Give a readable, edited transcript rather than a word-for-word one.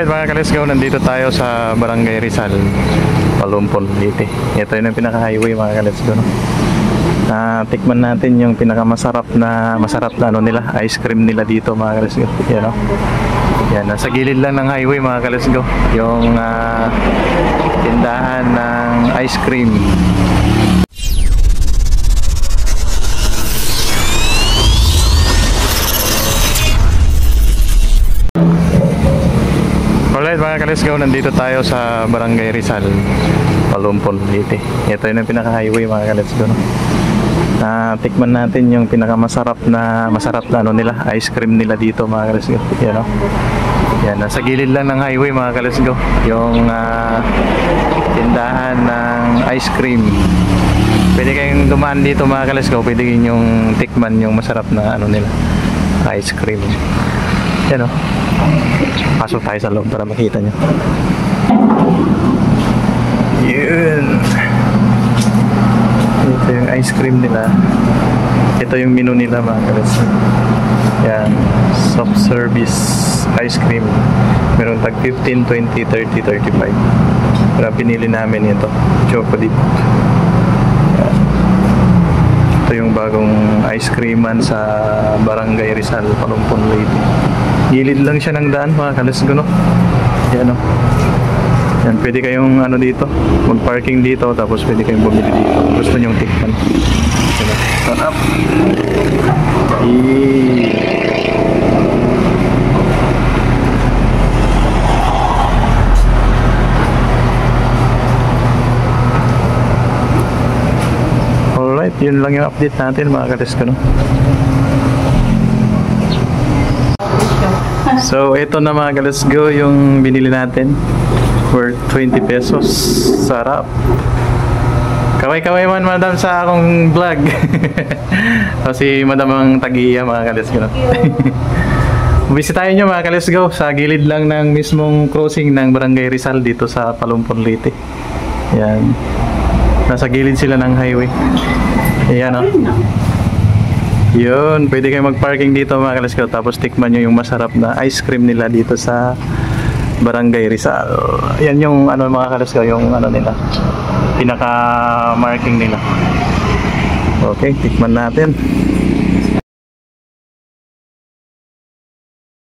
Alright mga ka-let's go, nandito tayo sa Barangay Rizal, Palumpon, Leyte. Ito yun ang pinaka-highway mga ka-let's go, no? Tikman natin yung pinaka-masarap na ano nila, ice cream nila dito mga ka-let's go. Yan, no? Yan, nasa gilid lang ng highway mga ka-let's go, yung tindahan ng ice cream. Alright mga ka-let's go, nandito tayo sa Barangay Rizal, Palumpon, Leyte. Ito yun ang pinaka-highway mga ka-let's go, no? Tikman natin yung pinaka-masarap na ano nila, ice cream nila dito mga ka-let's go. Yan, no? Yan, nasa gilid lang ng highway mga ka-let's go, yung tindahan ng ice cream. Pwede kayong dumaan dito mga ka-let's go, pwede yung tikman yung masarap na ano nila, ice cream. Yan, no? Pasok tayo sa loob para makita nyo. Yun. Ito yung ice cream nila. Ito yung menu nila mga ka-let's go. Yan, soft service ice cream. Meron tag 15, 20, 30, 35. Pero pinili namin ito, choco dip. Yan. Ito yung bagong ice creaman sa Barangay Rizal, Palumpon, Leyte. Gilid lang siya ng daan mga ka-let's go, no? Yan, no? Yan, pwede kayong ano dito, mag-parking dito, tapos pwede kayong bumili dito. Gusto nyong tikman. Turn up. Alright, yun lang yung update natin mga ka-let's go, no? So, ito na mga ka-let's go yung binili natin for 20 pesos. Sarap. Kaway-kaway man madam sa akong vlog. Kasi madam ang tag-iya mga ka-let's go. Bisitahin nyo mga ka-let's go sa gilid lang ng mismong crossing ng Barangay Rizal dito sa Palumpon, Leyte. Yan. Nasa gilid sila ng highway. Ayan, o. Yun, pwede kayo mag-parking dito mga ka-let's go, tapos tikman nyo yung masarap na ice cream nila dito sa Barangay Rizal. Yan yung ano mga ka-let's go, yung ano nila, pinaka-marking nila. Okay, tikman natin.